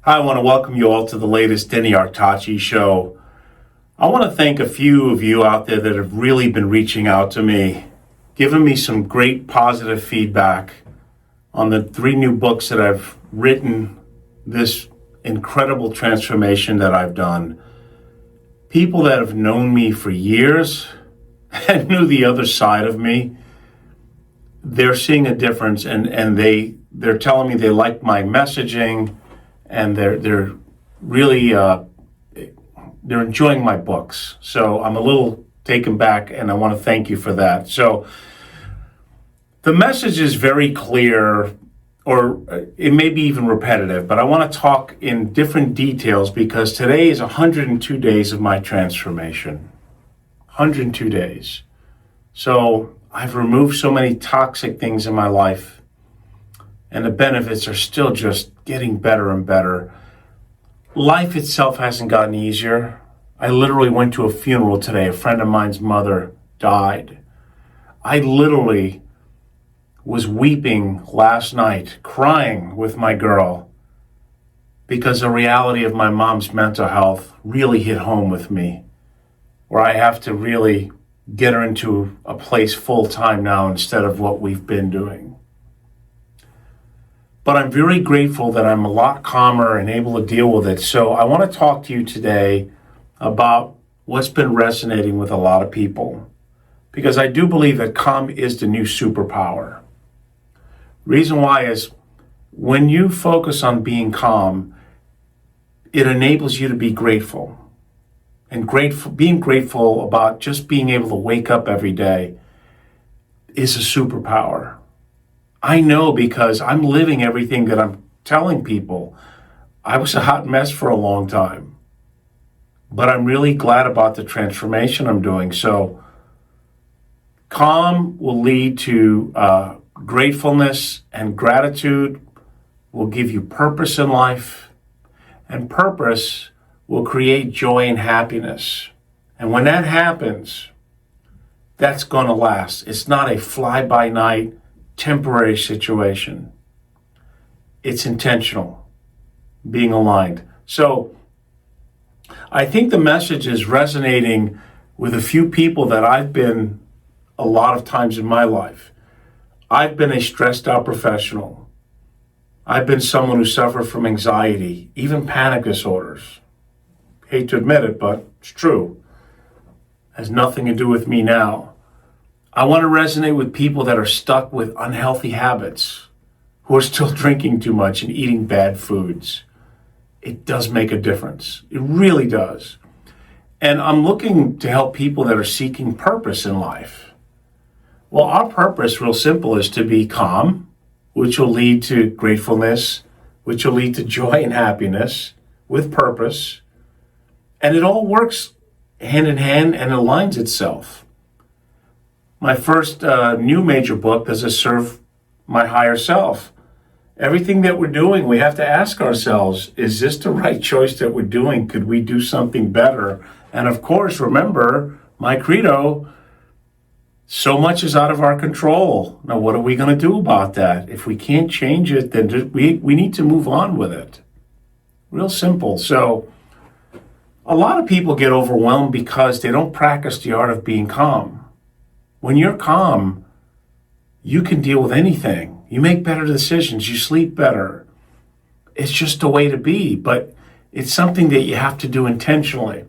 Hi, I want to welcome you all to the latest Denny Artachi show. I want to thank a few of you out there that have really been reaching out to me, giving me some great positive feedback on the 3 new books that I've written, this incredible transformation that I've done. People that have known me for years and knew the other side of me, they're seeing a difference and they're telling me they like my messaging and they're really they're enjoying my books. So I'm a little taken back, and I want to thank you for that. So the message is very clear, or it may be even repetitive, but I want to talk in different details because today is 102 days of my transformation. 102 days. So I've removed so many toxic things in my life, and the benefits are still just getting better and better. Life itself hasn't gotten easier. I literally went to a funeral today. A friend of mine's mother died. I literally was weeping last night, crying with my girl, because the reality of my mom's mental health really hit home with me, where I have to really get her into a place full time now instead of what we've been doing. But I'm very grateful that I'm a lot calmer and able to deal with it. So I want to talk to you today about what's been resonating with a lot of people, because I do believe that calm is the new superpower. Reason why is when you focus on being calm, it enables you to be grateful. And being grateful about just being able to wake up every day is a superpower. I know because I'm living everything that I'm telling people. I was a hot mess for a long time, but I'm really glad about the transformation I'm doing. So calm will lead to gratefulness, and gratitude will give you purpose in life, and purpose will create joy and happiness. And when that happens, that's going to last. It's not a fly-by-night temporary situation. It's intentional, being aligned. So I think the message is resonating with a few people that I've been a lot of times in my life. I've been a stressed out professional. I've been someone who suffered from anxiety, even panic disorders. Hate to admit it, but it's true. It has nothing to do with me now. I want to resonate with people that are stuck with unhealthy habits, who are still drinking too much and eating bad foods. It does make a difference. It really does. And I'm looking to help people that are seeking purpose in life. Well, our purpose, real simple, is to be calm, which will lead to gratefulness, which will lead to joy and happiness with purpose. And it all works hand in hand and aligns itself. My first new major book, Does It Serve My Higher Self? Everything that we're doing, we have to ask ourselves, is this the right choice that we're doing? Could we do something better? And of course, remember, my credo, so much is out of our control. Now, what are we going to do about that? If we can't change it, then we need to move on with it. Real simple. So a lot of people get overwhelmed because they don't practice the art of being calm. When you're calm, you can deal with anything. You make better decisions. You sleep better. It's just a way to be, but it's something that you have to do intentionally.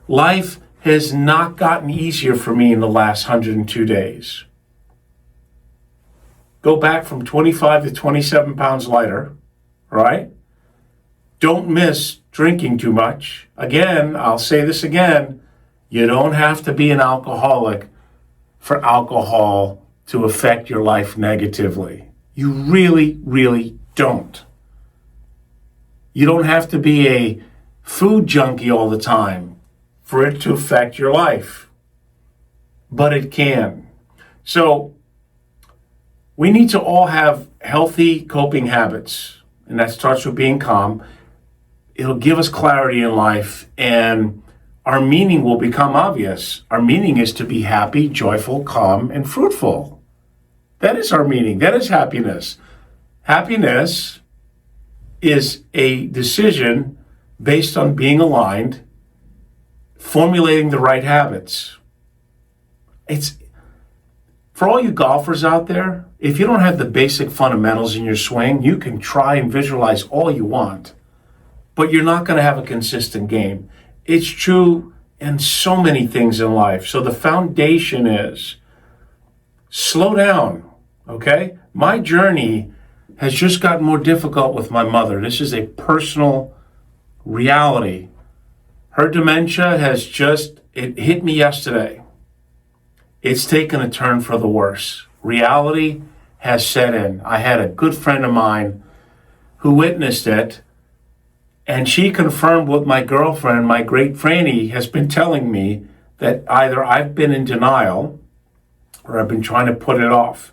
Life has not gotten easier for me in the last 102 days. Go back from 25 to 27 pounds lighter, right? Don't miss drinking too much. Again, I'll say this again, you don't have to be an alcoholic for alcohol to affect your life negatively. You really, really don't. You don't have to be a food junkie all the time for it to affect your life, but it can. So we need to all have healthy coping habits, and that starts with being calm. It'll give us clarity in life, and our meaning will become obvious. Our meaning is to be happy, joyful, calm, and fruitful. That is our meaning. That is happiness. Happiness is a decision based on being aligned, formulating the right habits. It's for all you golfers out there, if you don't have the basic fundamentals in your swing, you can try and visualize all you want, but you're not going to have a consistent game. It's true in so many things in life. So the foundation is slow down, okay? My journey has just gotten more difficult with my mother. This is a personal reality. Her dementia it hit me yesterday. It's taken a turn for the worse. Reality has set in. I had a good friend of mine who witnessed it, and she confirmed what my girlfriend, my great Franny, has been telling me, that either I've been in denial or I've been trying to put it off.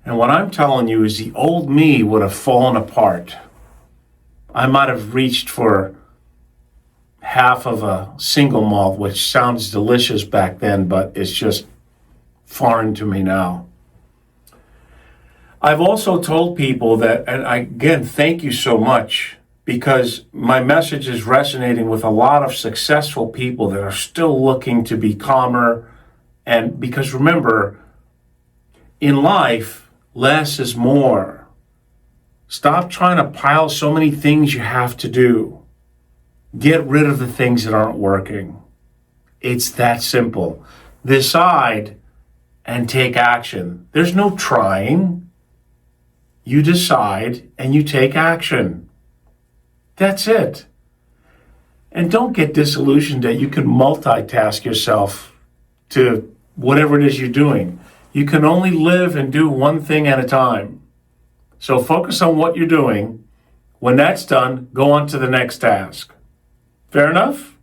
And what I'm telling you is the old me would have fallen apart. I might have reached for half of a single malt, which sounds delicious back then, but it's just foreign to me now. I've also told people that, and again, thank you so much, because my message is resonating with a lot of successful people that are still looking to be calmer. And because remember, in life, less is more. Stop trying to pile so many things you have to do. Get rid of the things that aren't working. It's that simple. Decide and take action. There's no trying. You decide and you take action. That's it. And don't get disillusioned that you can multitask yourself to whatever it is you're doing. You can only live and do one thing at a time. So focus on what you're doing. When that's done, go on to the next task. Fair enough?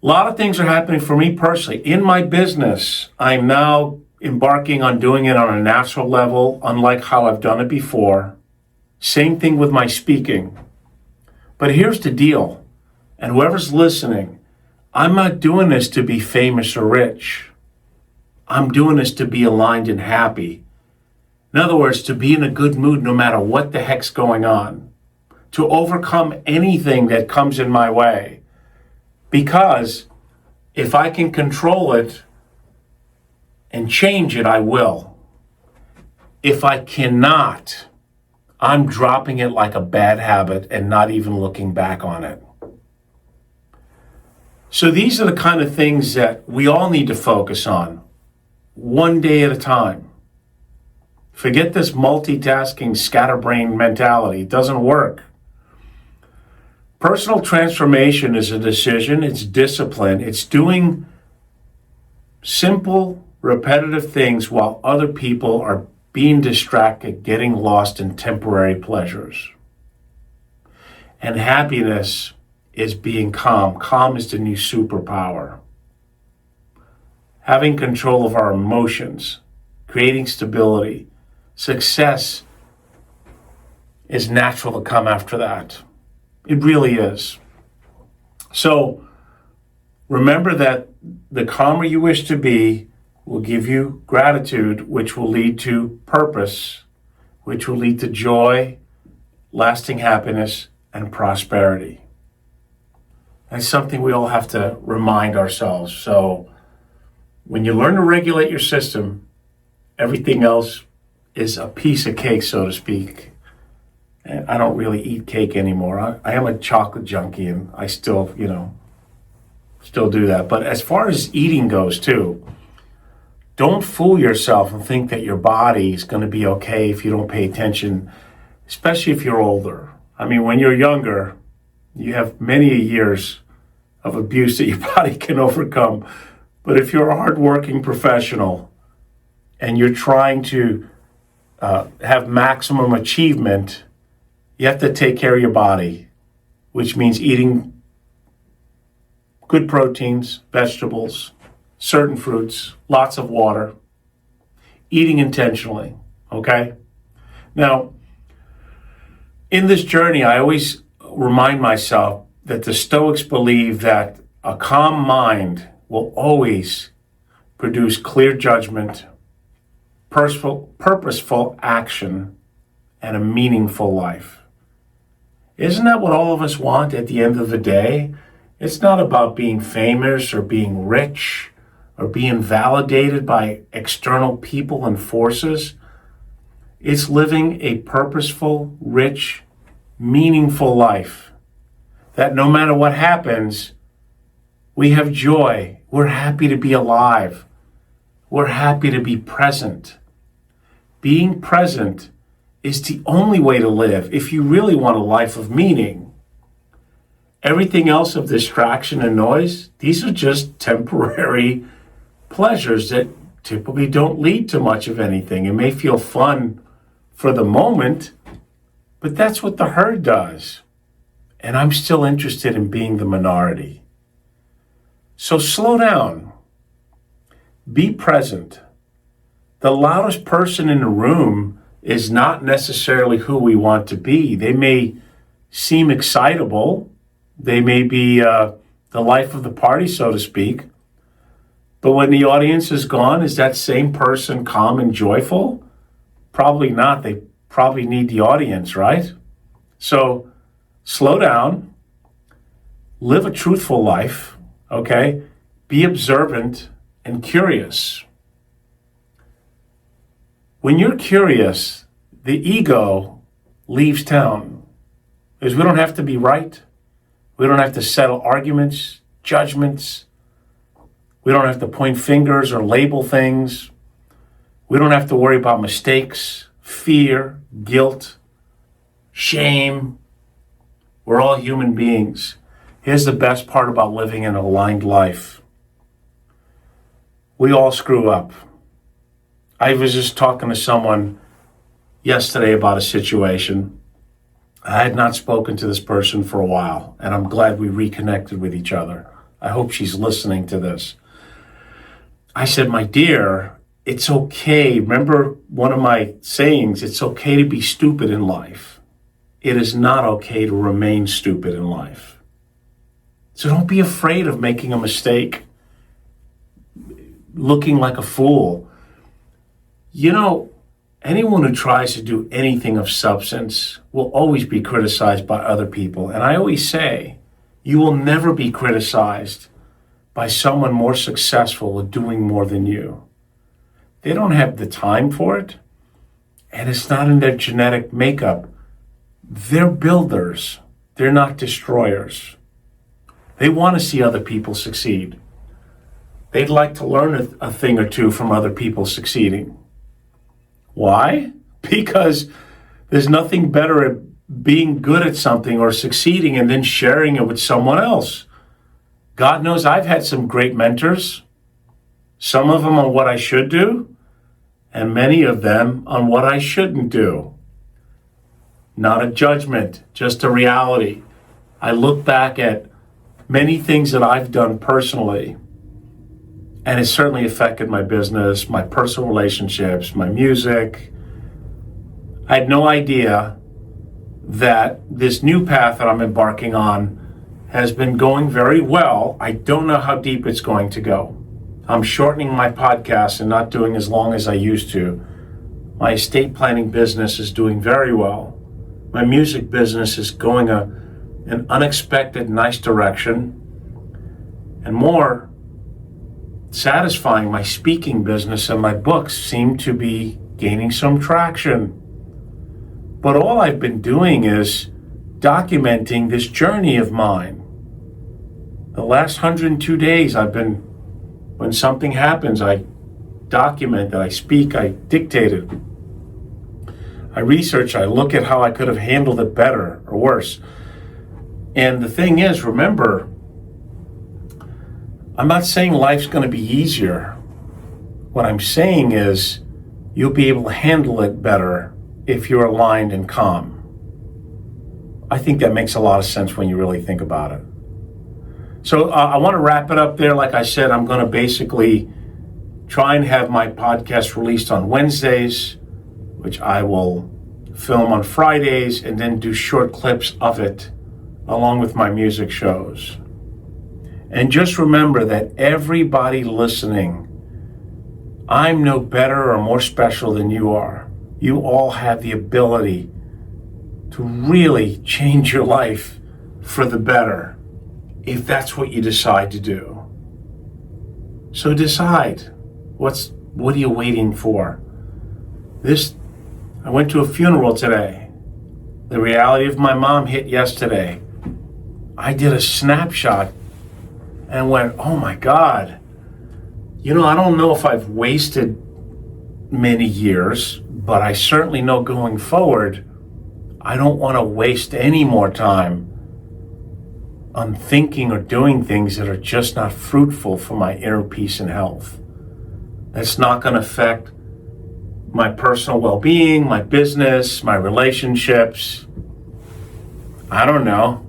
A lot of things are happening for me personally. In my business, I'm now embarking on doing it on a natural level, unlike how I've done it before. Same thing with my speaking. But here's the deal, and whoever's listening, I'm not doing this to be famous or rich. I'm doing this to be aligned and happy. In other words, to be in a good mood no matter what the heck's going on. To overcome anything that comes in my way. Because if I can control it and change it, I will. If I cannot, I'm dropping it like a bad habit and not even looking back on it. So these are the kind of things that we all need to focus on, one day at a time. Forget this multitasking, scatterbrain mentality. It doesn't work. Personal transformation is a decision, it's discipline, it's doing simple, repetitive things while other people are being distracted, getting lost in temporary pleasures. And happiness is being calm. Calm is the new superpower. Having control of our emotions, creating stability, success is natural to come after that. It really is. So remember that the calmer you wish to be will give you gratitude, which will lead to purpose, which will lead to joy, lasting happiness, and prosperity. That's something we all have to remind ourselves. So when you learn to regulate your system, everything else is a piece of cake, so to speak. And I don't really eat cake anymore. I am a chocolate junkie, and I still do that. But as far as eating goes too, don't fool yourself and think that your body is going to be okay if you don't pay attention, especially if you're older. I mean, when you're younger, you have many years of abuse that your body can overcome. But if you're a hardworking professional and you're trying to have maximum achievement, you have to take care of your body, which means eating good proteins, vegetables, certain fruits, lots of water, eating intentionally, okay? Now, in this journey, I always remind myself that the Stoics believe that a calm mind will always produce clear judgment, purposeful action, and a meaningful life. Isn't that what all of us want at the end of the day? It's not about being famous or being rich or being validated by external people and forces. It's living a purposeful, rich, meaningful life that no matter what happens, we have joy. We're happy to be alive. We're happy to be present. Being present is the only way to live if you really want a life of meaning. Everything else of distraction and noise, these are just temporary pleasures that typically don't lead to much of anything. It may feel fun for the moment, but that's what the herd does. And I'm still interested in being the minority. So slow down. Be present. The loudest person in the room is not necessarily who we want to be. They may seem excitable. They may be the life of the party, so to speak. But when the audience is gone, is that same person calm and joyful? Probably not. They probably need the audience, right? So slow down. Live a truthful life, okay? Be observant and curious. When you're curious, the ego leaves town. Because we don't have to be right. We don't have to settle arguments, judgments. We don't have to point fingers or label things. We don't have to worry about mistakes, fear, guilt, shame. We're all human beings. Here's the best part about living an aligned life. We all screw up. I was just talking to someone yesterday about a situation. I had not spoken to this person for a while, and I'm glad we reconnected with each other. I hope she's listening to this. I said, my dear, it's okay. Remember one of my sayings, it's okay to be stupid in life. It is not okay to remain stupid in life. So don't be afraid of making a mistake, looking like a fool. You know, anyone who tries to do anything of substance will always be criticized by other people. And I always say, you will never be criticized by someone more successful at doing more than you. They don't have the time for it, and it's not in their genetic makeup. They're builders. They're not destroyers. They want to see other people succeed. They'd like to learn a thing or two from other people succeeding. Why? Because there's nothing better at being good at something or succeeding and then sharing it with someone else. God knows I've had some great mentors, some of them on what I should do, and many of them on what I shouldn't do. Not a judgment, just a reality. I look back at many things that I've done personally, and it certainly affected my business, my personal relationships, my music. I had no idea that this new path that I'm embarking on has been going very well. I don't know how deep it's going to go. I'm shortening my podcast and not doing as long as I used to. My estate planning business is doing very well. My music business is going an unexpected, nice direction. And more satisfying, my speaking business and my books seem to be gaining some traction. But all I've been doing is documenting this journey of mine. The last 102 days when something happens, I document it, I speak, I dictate it. I research, I look at how I could have handled it better or worse. And the thing is, remember, I'm not saying life's going to be easier. What I'm saying is you'll be able to handle it better if you're aligned and calm. I think that makes a lot of sense when you really think about it. So I want to wrap it up there. Like I said, I'm going to basically try and have my podcast released on Wednesdays, which I will film on Fridays and then do short clips of it along with my music shows. And just remember that everybody listening, I'm no better or more special than you are. You all have the ability to really change your life for the better if that's what you decide to do. So decide. What are you waiting for? I went to a funeral today. The reality of my mom hit yesterday. I did a snapshot and went, oh my God. I don't know if I've wasted many years, but I certainly know going forward, I don't want to waste any more time on thinking or doing things that are just not fruitful for my inner peace and health. That's not going to affect my personal well-being, my business, my relationships. I don't know.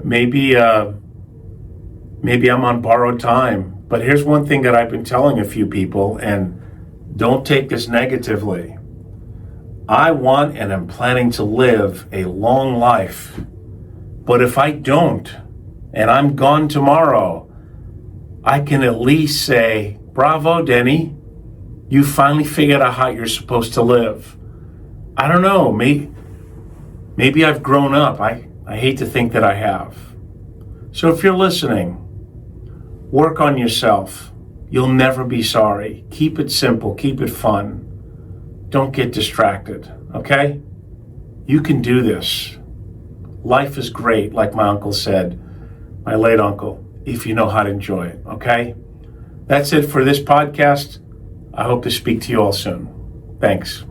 Maybe I'm on borrowed time. But here's one thing that I've been telling a few people, and don't take this negatively. I want and am planning to live a long life. But if I don't, and I'm gone tomorrow, I can at least say, bravo, Denny. You finally figured out how you're supposed to live. I don't know, maybe I've grown up. I hate to think that I have. So if you're listening, work on yourself. You'll never be sorry. Keep it simple, keep it fun. Don't get distracted, okay? You can do this. Life is great, like my uncle said, my late uncle, if you know how to enjoy it, okay? That's it for this podcast. I hope to speak to you all soon. Thanks.